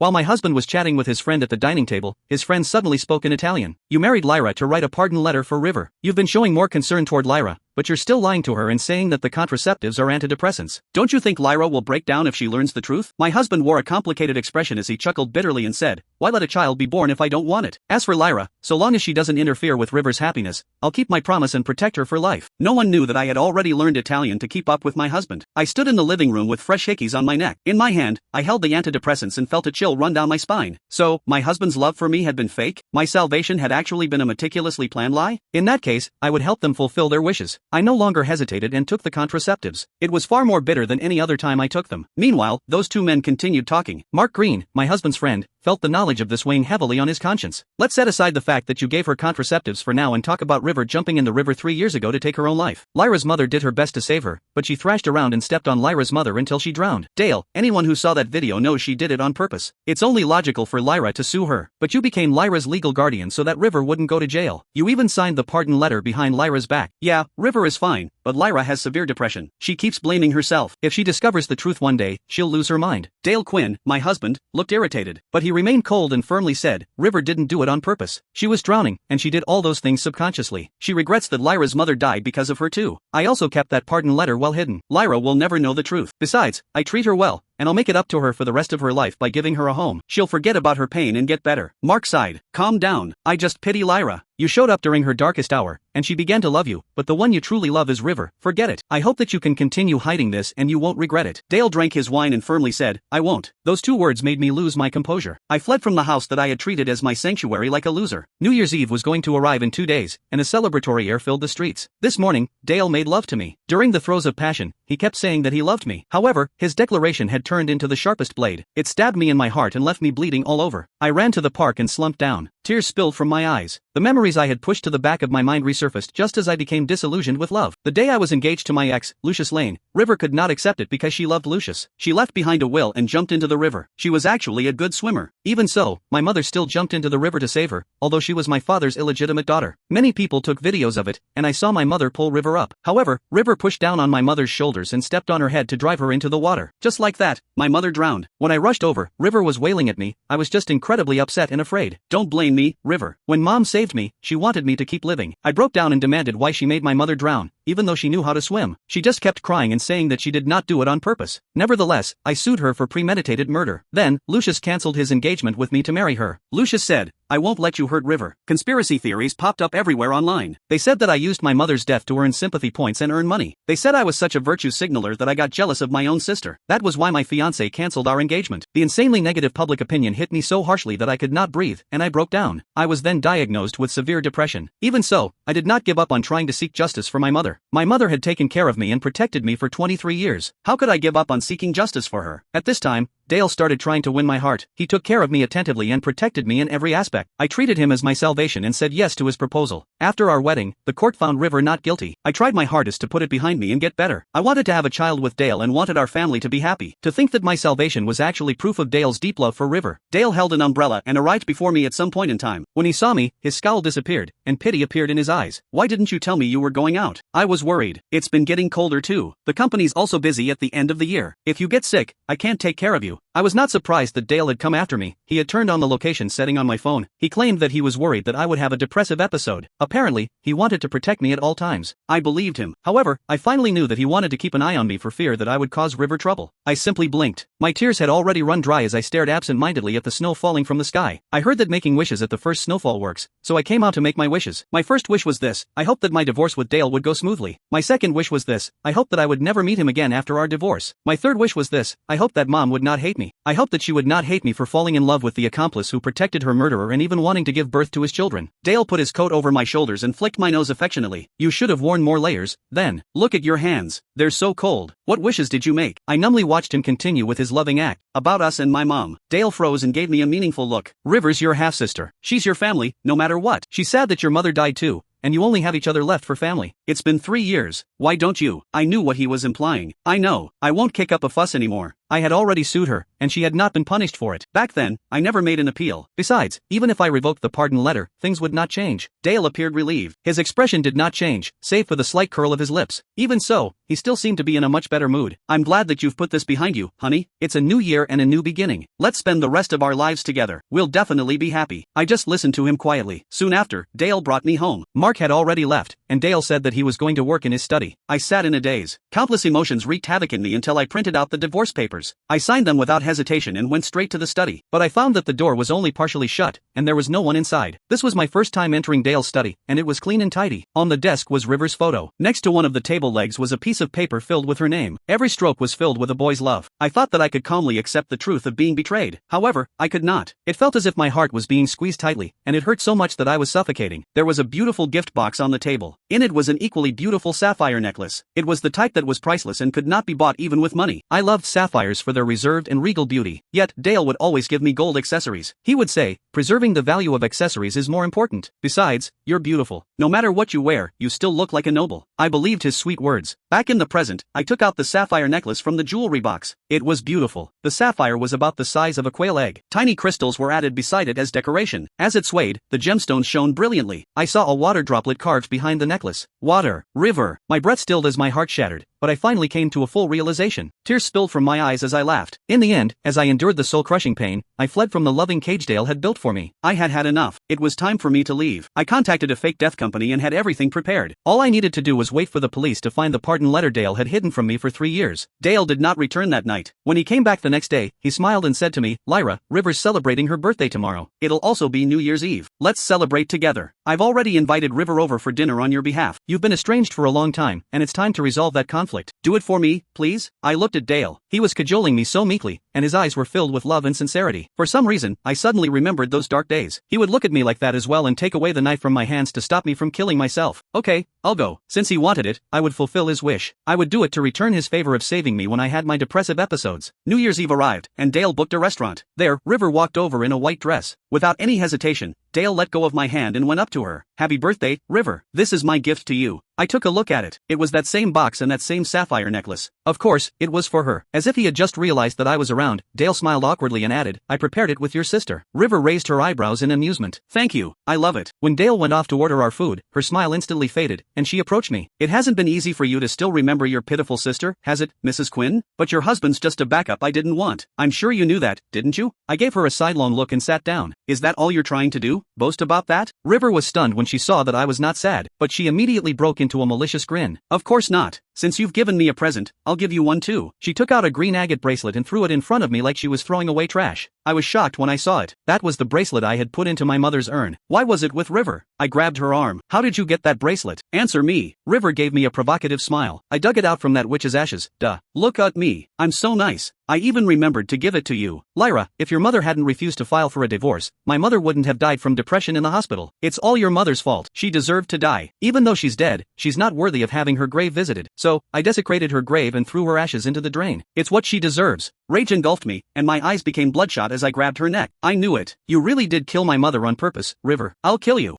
While my husband was chatting with his friend at the dining table, his friend suddenly spoke in Italian. You married Lyra to write a pardon letter for River. You've been showing more concern toward Lyra, but you're still lying to her and saying that the contraceptives are antidepressants. Don't you think Lyra will break down if she learns the truth? My husband wore a complicated expression as he chuckled bitterly and said, why let a child be born if I don't want it? As for Lyra, so long as she doesn't interfere with River's happiness, I'll keep my promise and protect her for life. No one knew that I had already learned Italian to keep up with my husband. I stood in the living room with fresh hickeys on my neck. In my hand, I held the antidepressants and felt a chill run down my spine. So, my husband's love for me had been fake? My salvation had actually been a meticulously planned lie? In that case, I would help them fulfill their wishes. I no longer hesitated and took the contraceptives. It was far more bitter than any other time I took them. Meanwhile, those two men continued talking. Mark Green, my husband's friend, felt the knowledge of this weighing heavily on his conscience. Let's set aside the fact that you gave her contraceptives for now and talk about River jumping in the river 3 years ago to take her own life. Lyra's mother did her best to save her, but she thrashed around and stepped on Lyra's mother until she drowned. Dale, anyone who saw that video knows she did it on purpose. It's only logical for Lyra to sue her. But you became Lyra's legal guardian so that River wouldn't go to jail. You even signed the pardon letter behind Lyra's back. Yeah, River is fine, but Lyra has severe depression. She keeps blaming herself. If she discovers the truth one day, she'll lose her mind. Dale Quinn, my husband, looked irritated, but he remained cold and firmly said, River didn't do it on purpose. She was drowning, and she did all those things subconsciously. She regrets that Lyra's mother died because of her too. I also kept that pardon letter well hidden. Lyra will never know the truth. Besides, I treat her well, and I'll make it up to her for the rest of her life by giving her a home. She'll forget about her pain and get better. Mark sighed. Calm down. I just pity Lyra. You showed up during her darkest hour, and she began to love you, but the one you truly love is River. Forget it. I hope that you can continue hiding this and you won't regret it. Dale drank his wine and firmly said, I won't. Those two words made me lose my composure. I fled from the house that I had treated as my sanctuary like a loser. New Year's Eve was going to arrive in 2 days, and a celebratory air filled the streets. This morning, Dale made love to me. During the throes of passion, he kept saying that he loved me. However, his declaration had turned into the sharpest blade. It stabbed me in my heart and left me bleeding all over. I ran to the park and slumped down. Tears spilled from my eyes. The memories I had pushed to the back of my mind resurfaced just as I became disillusioned with love. The day I was engaged to my ex, Lucius Lane, River could not accept it because she loved Lucius. She left behind a will and jumped into the river. She was actually a good swimmer. Even so, my mother still jumped into the river to save her, although she was my father's illegitimate daughter. Many people took videos of it, and I saw my mother pull River up. However, River pushed down on my mother's shoulders and stepped on her head to drive her into the water. Just like that, my mother drowned. When I rushed over, River was wailing at me. I was just incredibly upset and afraid. Don't blame me, River. When Mom saved me, she wanted me to keep living. I broke down and demanded why she made my mother drown, even though she knew how to swim. She just kept crying and saying that she did not do it on purpose. Nevertheless, I sued her for premeditated murder. Then, Lucius cancelled his engagement with me to marry her. Lucius said, I won't let you hurt River. Conspiracy theories popped up everywhere online. They said that I used my mother's death to earn sympathy points and earn money. They said I was such a virtue signaler that I got jealous of my own sister. That was why my fiancé cancelled our engagement. The insanely negative public opinion hit me so harshly that I could not breathe, and I broke down. I was then diagnosed with severe depression. Even so, I did not give up on trying to seek justice for my mother. My mother had taken care of me and protected me for 23 years. How could I give up on seeking justice for her? At this time, Dale started trying to win my heart. He took care of me attentively and protected me in every aspect. I treated him as my salvation and said yes to his proposal. After our wedding, the court found River not guilty. I tried my hardest to put it behind me and get better. I wanted to have a child with Dale and wanted our family to be happy. To think that my salvation was actually proof of Dale's deep love for River. Dale held an umbrella and arrived before me at some point in time. When he saw me, his scowl disappeared, and pity appeared in his eyes. Why didn't you tell me you were going out? I was worried. It's been getting colder too. The company's also busy at the end of the year. If you get sick, I can't take care of you. I was not surprised that Dale had come after me. He had turned on the location setting on my phone. He claimed that he was worried that I would have a depressive episode. Apparently, he wanted to protect me at all times. I believed him. However, I finally knew that he wanted to keep an eye on me for fear that I would cause River trouble. I simply blinked. My tears had already run dry as I stared absent-mindedly at the snow falling from the sky. I heard that making wishes at the first snowfall works, so I came out to make my wishes. My first wish was this: I hoped that my divorce with Dale would go smoothly. My second wish was this: I hoped that I would never meet him again after our divorce. My third wish was this: I hoped that Mom would not hate me. I hoped that she would not hate me for falling in love with the accomplice who protected her murderer and even wanting to give birth to his children. Dale put his coat over my shoulders and flicked my nose affectionately. You should have worn more layers, then. Look at your hands. They're so cold. What wishes did you make? I numbly watched him continue with his loving act. About us and my mom. Dale froze and gave me a meaningful look. River's your half-sister. She's your family, no matter what. She's sad that your mother died too, and you only have each other left for family. It's been 3 years. Why don't you? I knew what he was implying. I know. I won't kick up a fuss anymore. I had already sued her, and she had not been punished for it. Back then, I never made an appeal. Besides, even if I revoked the pardon letter, things would not change. Dale appeared relieved. His expression did not change, save for the slight curl of his lips. Even so, he still seemed to be in a much better mood. I'm glad that you've put this behind you, honey. It's a new year and a new beginning. Let's spend the rest of our lives together. We'll definitely be happy. I just listened to him quietly. Soon after, Dale brought me home. Mark had already left, and Dale said that he was going to work in his study. I sat in a daze. Countless emotions wreaked havoc in me until I printed out the divorce papers. I signed them without hesitation and went straight to the study. But I found that the door was only partially shut, and there was no one inside. This was my first time entering Dale's study, and it was clean and tidy. On the desk was River's photo. Next to one of the table legs was a piece of paper filled with her name. Every stroke was filled with a boy's love. I thought that I could calmly accept the truth of being betrayed. However, I could not. It felt as if my heart was being squeezed tightly, and it hurt so much that I was suffocating. There was a beautiful gift box on the table. In it was an equally beautiful sapphire necklace. It was the type that was priceless and could not be bought even with money. I loved sapphires for their reserved and regal beauty. Yet, Dale would always give me gold accessories. He would say, preserving the value of accessories is more important. Besides, you're beautiful. No matter what you wear, you still look like a noble. I believed his sweet words. Back in the present, I took out the sapphire necklace from the jewelry box. It was beautiful. The sapphire was about the size of a quail egg. Tiny crystals were added beside it as decoration. As it swayed, the gemstones shone brilliantly. I saw a water droplet carved behind the necklace. Water. River. My breath stilled as my heart shattered, but I finally came to a full realization. Tears spilled from my eyes as I laughed. In the end, as I endured the soul-crushing pain, I fled from the loving cage Dale had built for me. I had had enough. It was time for me to leave. I contacted a fake death company and had everything prepared. All I needed to do was wait for the police to find the pardon letter Dale had hidden from me for 3 years. Dale did not return that night. When he came back the next day, he smiled and said to me, "Lyra, River's celebrating her birthday tomorrow. It'll also be New Year's Eve. Let's celebrate together. I've already invited River over for dinner on your behalf. You've been estranged for a long time, and it's time to resolve that conflict. Do it for me, please." I looked at Dale. He was cajoling me so meekly, and his eyes were filled with love and sincerity. For some reason, I suddenly remembered those dark days. He would look at me like that as well and take away the knife from my hands to stop me from killing myself. Okay, I'll go. Since he wanted it, I would fulfill his wish. I would do it to return his favor of saving me when I had my depressive episodes. New Year's Eve arrived, and Dale booked a restaurant. There, River walked over in a white dress. Without any hesitation, Dale let go of my hand and went up to her. "Happy birthday, River. This is my gift to you." I took a look at it. It was that same box and that same sapphire necklace. Of course, it was for her. As if he had just realized that I was around, Dale smiled awkwardly and added, "I prepared it with your sister." River raised her eyebrows in amusement. "Thank you. I love it." When Dale went off to order our food, her smile instantly faded, and she approached me. "It hasn't been easy for you to still remember your pitiful sister, has it, Mrs. Quinn? But your husband's just a backup I didn't want. I'm sure you knew that, didn't you?" I gave her a sidelong look and sat down. "Is that all you're trying to do? Boast about that?" River was stunned when she saw that I was not sad, but she immediately broke into a malicious grin. "Of course not. Since you've given me a present, I'll give you one too." She took out a green agate bracelet and threw it in front of me like she was throwing away trash. I was shocked when I saw it. That was the bracelet I had put into my mother's urn. Why was it with River? I grabbed her arm. "How did you get that bracelet? Answer me." River gave me a provocative smile. "I dug it out from that witch's ashes, duh. Look at me. I'm so nice. I even remembered to give it to you. Lyra, if your mother hadn't refused to file for a divorce, my mother wouldn't have died from depression in the hospital. It's all your mother's fault. She deserved to die. Even though she's dead, she's not worthy of having her grave visited. So, I desecrated her grave and threw her ashes into the drain. It's what she deserves." Rage engulfed me, and my eyes became bloodshot as I grabbed her neck. "I knew it. You really did kill my mother on purpose, River. I'll kill you."